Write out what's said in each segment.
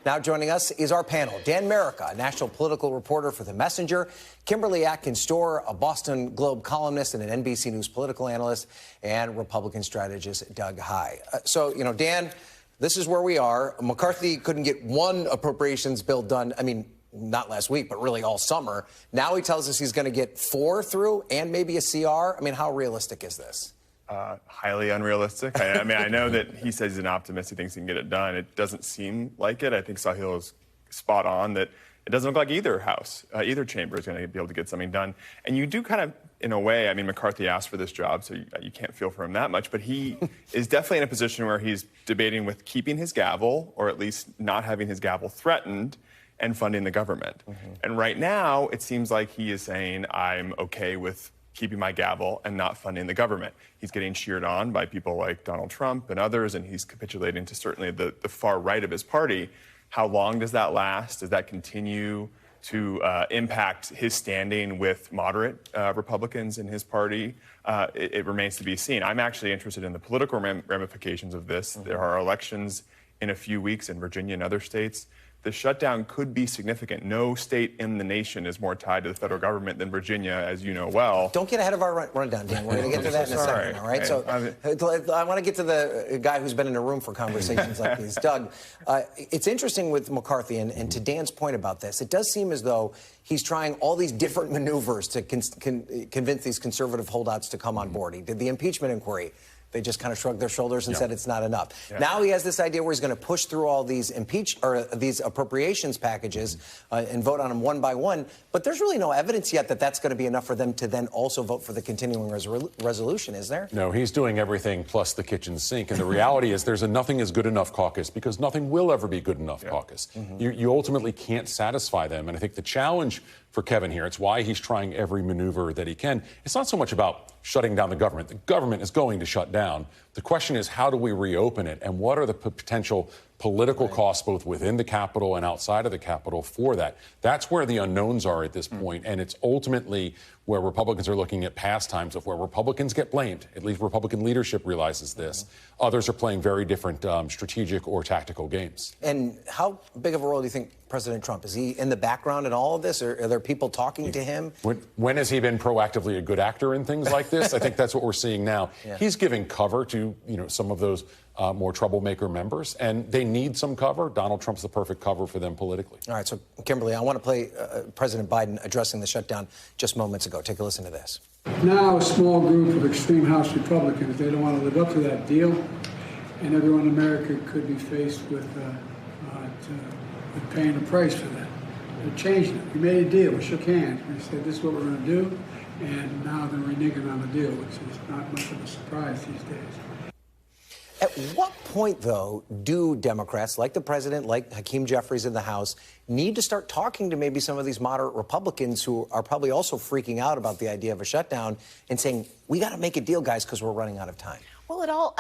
Now joining us is our panel. Dan Merica, a national political reporter for The Messenger. Kimberly Atkins Stohr, a Boston Globe columnist and an NBC News political analyst. And Republican strategist Doug Heye. Dan, this is where we are. McCarthy couldn't get one appropriations bill done. I mean, not last week, but really all summer. Now he tells us he's going to get 4 through and maybe a CR. I mean, how realistic is this? Highly unrealistic. I mean, I know that he says he's an optimist. He thinks he can get it done. It doesn't seem like it. I think Sahil is spot on that it doesn't look like either house, either chamber is going to be able to get something done. And you do kind of, in a way, I mean, McCarthy asked for this job, so you can't feel for him that much. But he is definitely in a position where he's debating with keeping his gavel, or at least not having his gavel threatened, and funding the government. And right now, it seems like he is saying, I'm okay with keeping my gavel and not funding the government. He's getting cheered on by people like Donald Trump and others, and he's capitulating to certainly the far right of his party. How long does that last? Does that continue to impact his standing with moderate Republicans in his party? It remains to be seen. I'm actually interested in the political ramifications of this. There are elections in a few weeks in Virginia and other states. The shutdown could be significant. No state in the nation is more tied to the federal government than Virginia, as you know well. Don't get ahead of our rundown, Dan. We're going to get to that in a second, all right? So I want to get to the guy who's been in a room for conversations like these. Doug, it's interesting with McCarthy, and to Dan's point about this, it does seem as though he's trying all these different maneuvers to convince these conservative holdouts to come on board. He did the impeachment inquiry. They just kind of shrugged their shoulders and said it's not enough. Now he has this idea where he's going to push through all these these appropriations packages and vote on them one by one. But there's really no evidence yet that that's going to be enough for them to then also vote for the continuing resolution, is there? No, he's doing everything plus the kitchen sink. And the reality is there's a nothing is good enough caucus, because nothing will ever be good enough caucus. You ultimately can't satisfy them. And I think the challenge for Kevin here, it's why he's trying every maneuver that he can. It's not so much about shutting down the government. The government is going to shut down. The question is, how do we reopen it? And what are the potential political costs both within the Capitol and outside of the Capitol for that? That's where the unknowns are at this point. And it's ultimately where Republicans are looking at past times of where Republicans get blamed. At least Republican leadership realizes this. Others are playing very different strategic or tactical games. And how big of a role do you think President Trump, is he in the background in all of this, or are there people talking to him? When has he been proactively a good actor in things like this? I think that's what we're seeing now. He's giving cover to some of those more troublemaker members, and they need some cover. Donald Trump's the perfect cover for them politically. All right, so Kimberly, I want to play President Biden addressing the shutdown just moments ago. Take a listen to this. Now a small group of extreme House Republicans, they don't want to live up to that deal, and everyone in America could be faced with paying a price for that. They're changing it. We made a deal. We shook hands. We said this is what we're going to do, and now they're reneging on the deal, which is not much of a surprise these days. At what point, though, do Democrats, like the president, like Hakeem Jeffries in the House, need to start talking to maybe some of these moderate Republicans who are probably also freaking out about the idea of a shutdown and saying, we got to make a deal, guys, because we're running out of time? Well,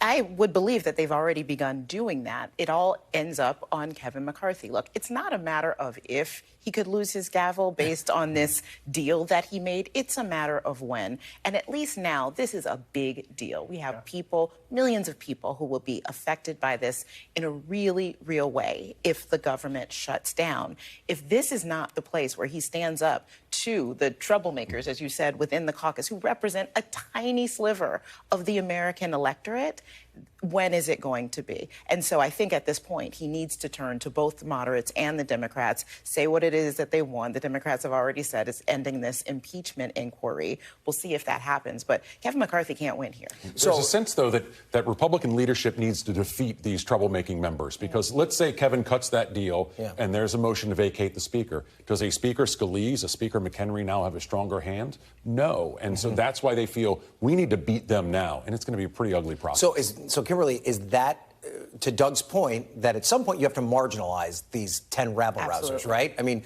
I would believe that they've already begun doing that. It all ends up on Kevin McCarthy. Look, it's not a matter of if he could lose his gavel based on this deal that he made. It's a matter of when. And at least now, this is a big deal. We have people, millions of people, who will be affected by this in a really real way if the government shuts down. If this is not the place where he stands up to the troublemakers, as you said, within the caucus, who represent a tiny sliver of the American electorate, when is it going to be? And so I think at this point, he needs to turn to both the moderates and the Democrats, say what it is that they want. The Democrats have already said it's ending this impeachment inquiry. We'll see if that happens. But Kevin McCarthy can't win here. There's a sense, though, that Republican leadership needs to defeat these troublemaking members, because let's say Kevin cuts that deal and there's a motion to vacate the speaker. Does a Speaker Scalise, a Speaker McHenry now have a stronger hand? No. And so that's why they feel we need to beat them now. And it's going to be a pretty ugly process. So Kimberly, is that, to Doug's point, that at some point you have to marginalize these 10 rabble-rousers, right? I mean,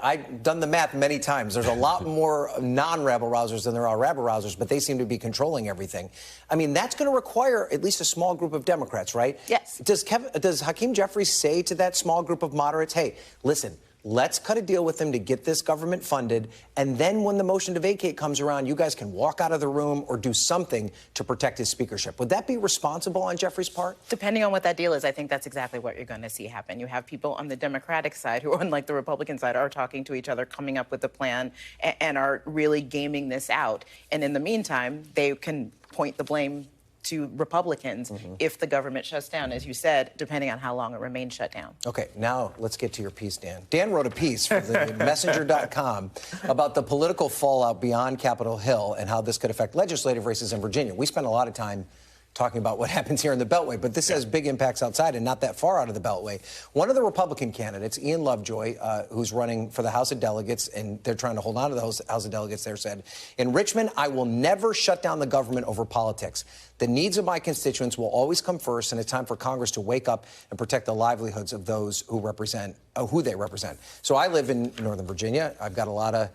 I've done the math many times. There's a lot more non-rabble-rousers than there are rabble-rousers, but they seem to be controlling everything. I mean, that's going to require at least a small group of Democrats, right? Yes. Does Hakeem Jeffries say to that small group of moderates, hey, listen, let's cut a deal with them to get this government funded, and then when the motion to vacate comes around, you guys can walk out of the room or do something to protect his speakership. Would that be responsible on Jeffrey's part? Depending on what that deal is, I think that's exactly what you're going to see happen. You have people on the Democratic side who, unlike the Republican side, are talking to each other, coming up with a plan, and are really gaming this out. And in the meantime, they can point the blame to Republicans if the government shuts down, as you said, depending on how long it remains shut down. Okay, now let's get to your piece, Dan. Dan wrote a piece for the messenger.com about the political fallout beyond Capitol Hill and how this could affect legislative races in Virginia. We spent a lot of time talking about what happens here in the Beltway, but this has big impacts outside and not that far out of the Beltway. One of the Republican candidates, Ian Lovejoy, who's running for the House of Delegates, and they're trying to hold on to the House of Delegates there, said, in Richmond, I will never shut down the government over politics. The needs of my constituents will always come first, and it's time for Congress to wake up and protect the livelihoods of those who represent, who they represent. So I live in Northern Virginia. I've got a lot of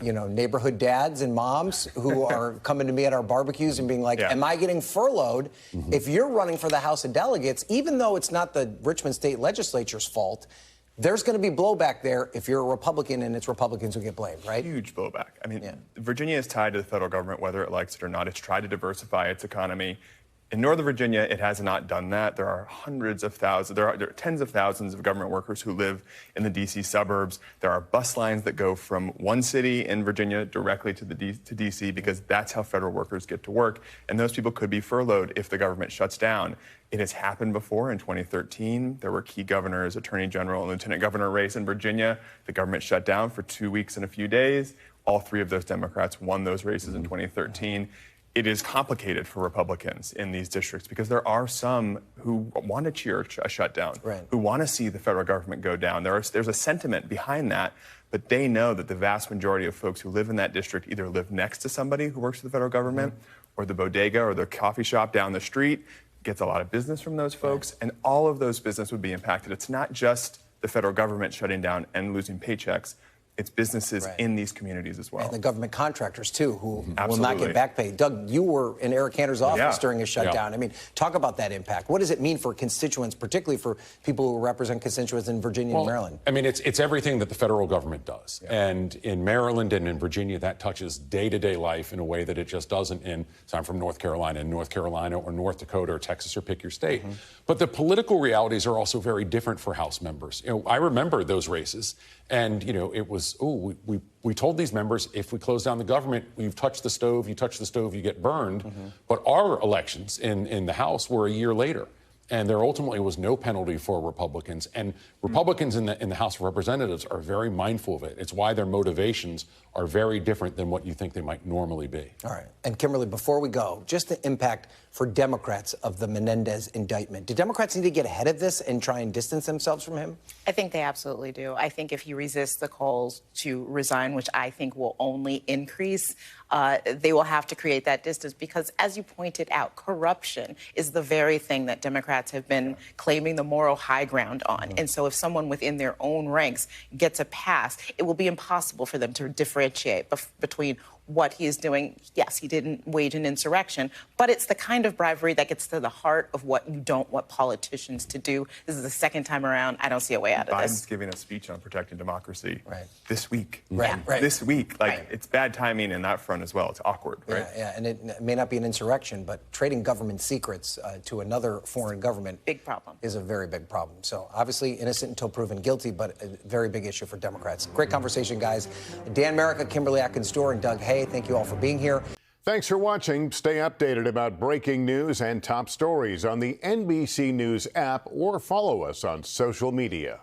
neighborhood dads and moms who are coming to me at our barbecues and being like, am I getting furloughed? If you're running for the House of Delegates, even though it's not the Richmond State Legislature's fault, there's going to be blowback there if you're a Republican and it's Republicans who get blamed, right? Huge blowback. I mean, Virginia is tied to the federal government, whether it likes it or not. It's tried to diversify its economy. In Northern Virginia, it has not done that. There are hundreds of thousands, there are tens of thousands of government workers who live in the D.C. suburbs. There are bus lines that go from one city in Virginia directly to D.C. because that's how federal workers get to work. And those people could be furloughed if the government shuts down. It has happened before. In 2013, there were key governors, attorney general, and lieutenant governor race in Virginia. The government shut down for 2 weeks and a few days. All three of those Democrats won those races in 2013. It is complicated for Republicans in these districts because there are some who want to cheer a shutdown, who want to see the federal government go down. There's a sentiment behind that, but they know that the vast majority of folks who live in that district either live next to somebody who works for the federal government or the bodega or the coffee shop down the street gets a lot of business from those folks, and all of those business would be impacted. It's not just the federal government shutting down and losing paychecks. It's businesses in these communities as well. And the government contractors, too, who will not get back pay. Doug, you were in Eric Cantor's office during a shutdown. I mean, talk about that impact. What does it mean for constituents, particularly for people who represent constituents in Virginia and Maryland? I mean, it's everything that the federal government does. And in Maryland and in Virginia, that touches day-to-day life in a way that it just doesn't in, so I'm from North Carolina or North Dakota or Texas or pick your state. But the political realities are also very different for House members. I remember those races. And, it was, we told these members, if we close down the government, you've touched the stove, you touch the stove, you get burned. But our elections in the House were a year later. And there ultimately was no penalty for Republicans. And Republicans in the House of Representatives are very mindful of it. It's why their motivations are very different than what you think they might normally be. All right. And Kimberly, before we go, just the impact for Democrats of the Menendez indictment. Do Democrats need to get ahead of this and try and distance themselves from him? I think they absolutely do. I think if he resists the calls to resign, which I think will only increase, they will have to create that distance because, as you pointed out, corruption is the very thing that Democrats have been claiming the moral high ground on. And so if someone within their own ranks gets a pass, it will be impossible for them to differentiate between what he is doing. Yes, he didn't wage an insurrection, but it's the kind of bribery that gets to the heart of what you don't want politicians to do. This is the second time around. I don't see a way out of this. Biden's giving a speech on protecting democracy this week. This week. It's bad timing in that front as well. It's awkward, right? Yeah, and it may not be an insurrection, but trading government secrets to another foreign government big problem. Is a very big problem. So obviously innocent until proven guilty, but a very big issue for Democrats. Great conversation, guys. Dan Merica, Kimberly Atkins Stohr, and Doug Heye, thank you all for being here. Thanks for watching. Stay updated about breaking news and top stories on the NBC News app or follow us on social media.